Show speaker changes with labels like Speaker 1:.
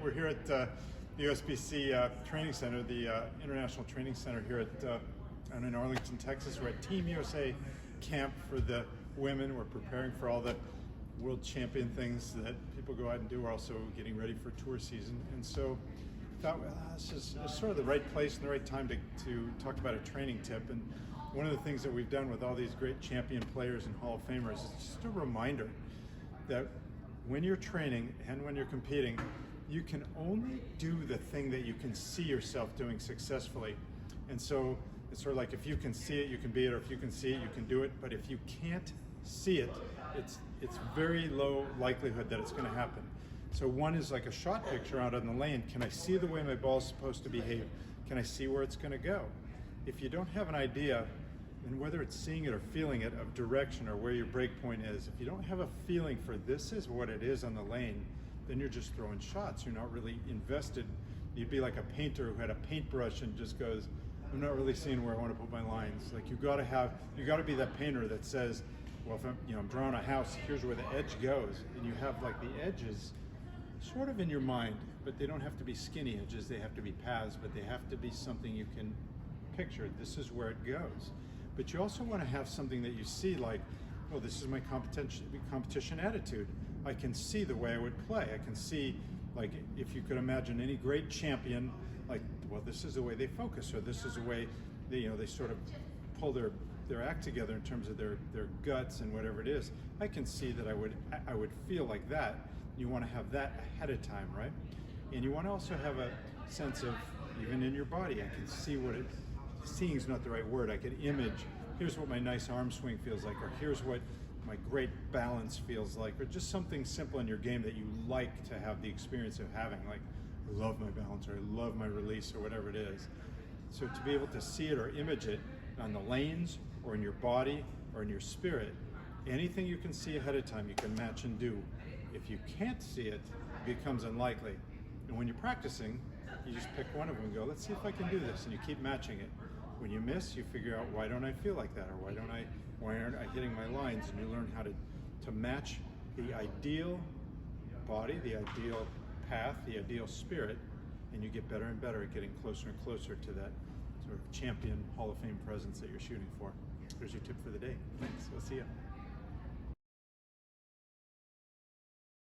Speaker 1: We're here at the USBC Training Center, the International Training Center here in Arlington, Texas. We're at Team USA camp for the women. We're preparing for all the world champion things that people go out and do. We're also getting ready for tour season. And so I thought, well, this is sort of the right place and the right time to talk about a training tip. And one of the things that we've done with all these great champion players and Hall of Famers is just a reminder that when you're training and when you're competing, you can only do the thing that you can see yourself doing successfully. And so it's sort of like, if you can see it, you can be it, or if you can see it, you can do it. But if you can't see it, it's very low likelihood that it's going to happen. So one is like a shot picture out on the lane. Can I see the way my ball's supposed to behave? Can I see where it's going to go? If you don't have an idea, and whether it's seeing it or feeling it, of direction or where your break point is, if you don't have a feeling for this is what it is on the lane, then you're just throwing shots. You're not really invested. You'd be like a painter who had a paintbrush and just goes, I'm not really seeing where I want to put my lines. Like you got to be that painter that says, well, if I'm drawing a house, here's where the edge goes, and you have like the edges sort of in your mind, but they don't have to be skinny edges. They have to be paths, but they have to be something you can picture. This is where it goes. But you also want to have something that you see, like, oh, this is my competition attitude. I can see the way I would play. I can see, like, if you could imagine any great champion, like, well, this is the way they focus, or this is the way they sort of pull their act together in terms of their guts and whatever it is. I can see that I would feel like that. You want to have that ahead of time, right? And you want to also have a sense of, even in your body, I can see what it. Seeing is not the right word. I can image, here's what my nice arm swing feels like, or here's what my great balance feels like, or just something simple in your game that you like to have the experience of having, like, I love my balance, or I love my release, or whatever it is. So to be able to see it or image it on the lanes, or in your body, or in your spirit, anything you can see ahead of time, you can match and do. If you can't see it, it becomes unlikely. And when you're practicing, you just pick one of them and go, let's see if I can do this, and you keep matching it. When you miss, you figure out, why don't I feel like that, or why aren't I hitting my lines? And you learn how to match the ideal body, the ideal path, the ideal spirit, and you get better and better at getting closer and closer to that sort of champion Hall of Fame presence that you're shooting for. There's your tip for the day. Thanks. We'll see you.